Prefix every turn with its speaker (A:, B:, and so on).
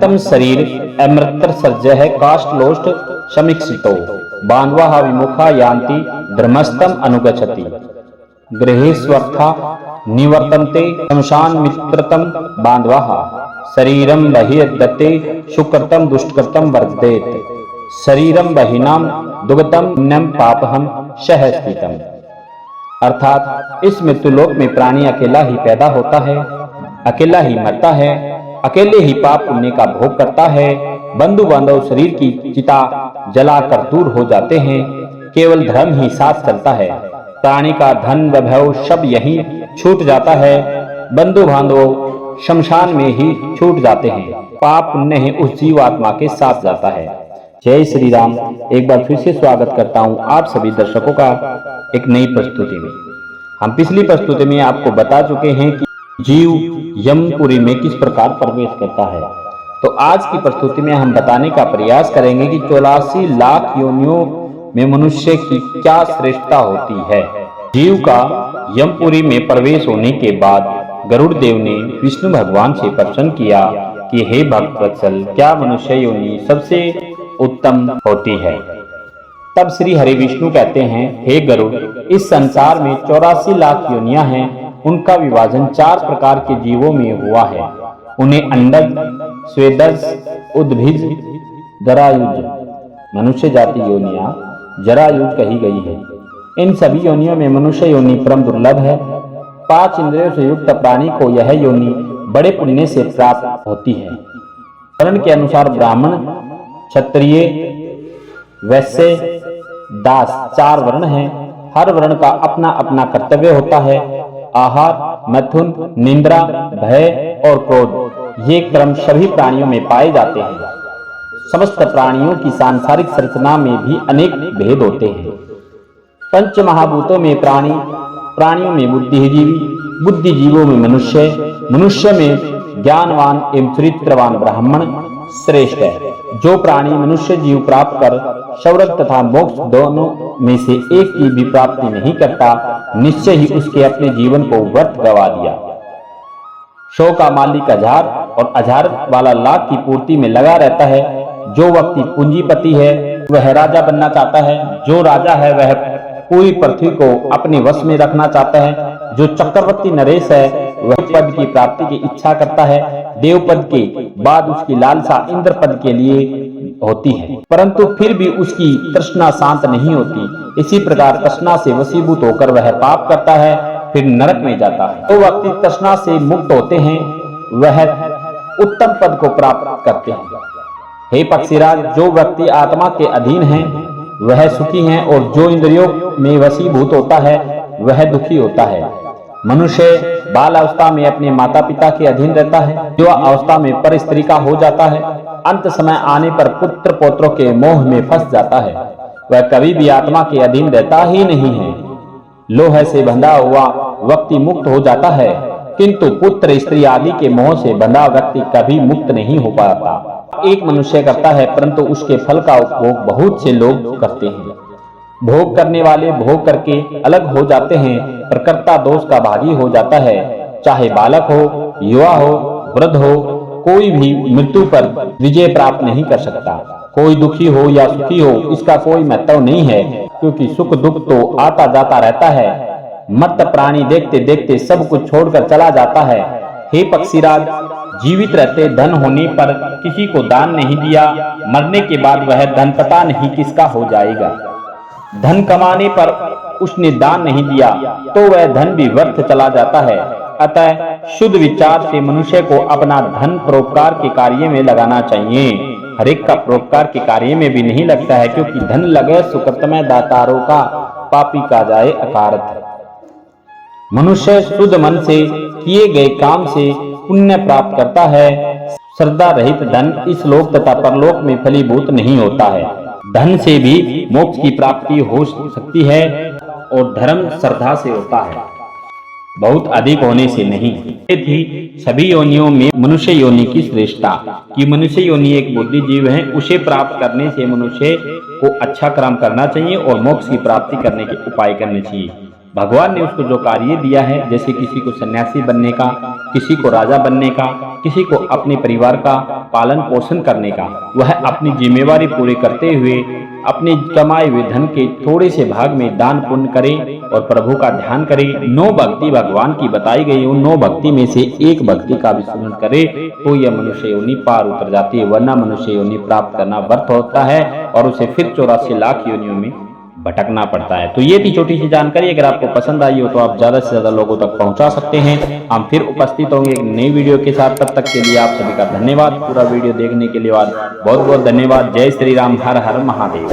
A: महत्तम शरीर अमृतर सर्जय है काष्ठलोष्ट समीक्षितो बांधवा विमुखा यान्ति धर्मस्तम अनुगच्छति गृहेष्वर्था निवर्तन्ते शमशान मित्रतम बांधवा शरीरम बहिर्दत्ते सुकृतम दुष्कृतम वर्धेत शरीरम बहिनाम दुगतम पुण्यम पापहम सहस्थितम। अर्थात इस मृत्युलोक में प्राणी अकेला ही पैदा होता है, अकेला ही मरता है, अकेले ही पाप पुण्य का भोग करता है। बंधु बांधव शरीर की चिता जलाकर दूर हो जाते हैं, केवल धर्म ही साथ चलता है। प्राणी का धन वैभव सब यहीं छूट जाता है, बंधु बांधव शमशान में ही छूट जाते हैं, पाप पुण्य ही उस जीवात्मा के साथ जाता है। जय श्री राम। एक बार फिर से स्वागत करता हूँ आप सभी दर्शकों का एक नई प्रस्तुति में। हम पिछली प्रस्तुति में आपको बता चुके हैं कि जीव यमपुरी में किस प्रकार प्रवेश करता है। तो आज की प्रस्तुति में हम बताने का प्रयास करेंगे कि 84 लाख योनियों में मनुष्य की क्या श्रेष्ठता होती है। जीव का यमपुरी में प्रवेश होने के बाद गरुड़ देव ने विष्णु भगवान से प्रश्न किया कि हे भक्त वत्सल, क्या मनुष्य योनि सबसे उत्तम होती है। तब श्री हरि विष्णु कहते हैं, हे गरुड़, इस संसार में 84 लाख योनियां हैं, उनका विभाजन 4 प्रकार के जीवों में हुआ है। उन्हें अंडज, स्वेदज, उद्भिज, जरायुज मनुष्य जाति योनियां जरायुज कही गई है। इन सभी योनियों में मनुष्य योनि परम दुर्लभ है। 5 इंद्रियों से युक्त प्राणी को यह योनि बड़े पुण्य से प्राप्त होती है। वर्ण के अनुसार ब्राह्मण, क्षत्रिय, वैश्य, दास 4 वर्ण हैं। हर वर्ण का अपना अपना कर्तव्य होता है। आहार, मैथुन, निंद्रा, भय और क्रोध ये क्रम सभी प्राणियों में पाए जाते हैं। समस्त प्राणियों की सांसारिक संरचना में भी अनेक भेद होते हैं। पंच महाभूतों में प्राणी, प्राणियों में बुद्धिजीवी, बुद्धिजीवों में मनुष्य, मनुष्य में ज्ञानवान एवं चरित्रवान ब्राह्मण श्रेष्ठ है। जो प्राणी मनुष्य जीव प्राप्त कर स्वर्ग तथा मोक्ष दोनों में से एक की भी प्राप्ति नहीं करता, निश्चय ही उसके अपने जीवन को व्यर्थ गवा दिया। 100 का मालिक 1000 और 1000 वाला लाख की पूर्ति में लगा रहता है। जो व्यक्ति पूंजीपति है वह राजा बनना चाहता है, जो राजा है वह पूरी पृथ्वी को अपने वश में रखना चाहता है। जो चक्रवर्ती नरेश है वह पद की प्राप्ति की इच्छा करता है। देव पद के बाद उसकी लालसा इंद्र पद के लिए होती है, परंतु फिर भी उसकी तृष्णा शांत नहीं होती। इसी प्रकार तृष्णा से वशीभूत होकर वह पाप करता है, फिर नरक में जाता है। तो व्यक्ति तृष्णा से मुक्त होते हैं, वह उत्तम पद को प्राप्त करते हैं। हे पक्षीराज, जो व्यक्ति आत्मा के अधीन है वह सुखी है, और जो इंद्रियों में वशीभूत होता है वह दुखी होता है। मनुष्य बाल अवस्था में अपने माता पिता के अधीन रहता है, युवा अवस्था में पर स्त्री का हो जाता है, अंत समय आने पर पुत्र पौत्रों के मोह में फंस जाता है। वह कभी भी आत्मा के अधीन रहता ही नहीं है। लोह से बंधा हुआ व्यक्ति मुक्त हो जाता है, किंतु पुत्र स्त्री आदि के मोह से बंधा व्यक्ति कभी मुक्त नहीं हो पाता। एक मनुष्य करता है, परंतु उसके फल का उपभोग बहुत से लोग करते हैं। भोग करने वाले भोग करके अलग हो जाते हैं, पर कर्ता दोष का भागी हो जाता है। चाहे बालक हो, युवा हो, वृद्ध हो, कोई भी मृत्यु पर विजय प्राप्त नहीं कर सकता। कोई दुखी हो या सुखी हो, इसका कोई महत्व नहीं है, क्योंकि सुख दुख तो आता जाता रहता है। मर्त प्राणी देखते देखते सब कुछ छोड़कर चला जाता है। हे पक्षीराज, जीवित रहते धन होने पर किसी को दान नहीं दिया, मरने के बाद वह धन पता नहीं किसका हो जाएगा। धन कमाने पर उसने दान नहीं दिया तो वह धन भी व्यर्थ चला जाता है। अतः शुद्ध विचार से मनुष्य को अपना धन परोपकार के कार्य में लगाना चाहिए। हर एक का परोपकार के कार्य में भी नहीं लगता है, क्योंकि धन लगे सुकृतमय दातारों का, पापी का जाए अकारथ। मनुष्य शुद्ध मन से किए गए काम से पुण्य प्राप्त करता है। श्रद्धा रहित धन इस लोक तथा परलोक में फलीभूत नहीं होता है। धन से भी मोक्ष की प्राप्ति हो सकती है, और धर्म श्रद्धा से होता है, बहुत अधिक होने से नहीं। ये थी सभी योनियों में मनुष्य योनि की श्रेष्ठता, कि मनुष्य योनि एक बुद्धि जीव है। उसे प्राप्त करने से मनुष्य को अच्छा कर्म करना चाहिए और मोक्ष की प्राप्ति करने के उपाय करने चाहिए। भगवान ने उसको जो कार्य दिया है, जैसे किसी को सन्यासी बनने का, किसी को राजा बनने का, किसी को अपने परिवार का पालन पोषण करने का। वह अपनी जिम्मेवारी पूरी करते हुए अपने कमाए हुए धन के थोड़े से भाग में दान पुण्य करे और प्रभु का ध्यान करे। 9 भक्ति भगवान की बताई गई उन 9 भक्ति में से एक भक्ति का भी सुमिरन करे तो यह मनुष्य योनि पार उतर जाती है, वरना मनुष्य योनि प्राप्त करना व्यर्थ होता है और उसे फिर 84 लाख योनियों में भटकना पड़ता है। तो ये थी छोटी सी जानकारी। अगर आपको पसंद आई हो तो आप ज्यादा से ज्यादा लोगों तक पहुंचा सकते हैं। हम फिर उपस्थित होंगे एक नई वीडियो के साथ। तब तक के लिए आप सभी का धन्यवाद। पूरा वीडियो देखने के लिए बहुत बहुत धन्यवाद। जय श्री राम। हर हर महादेव।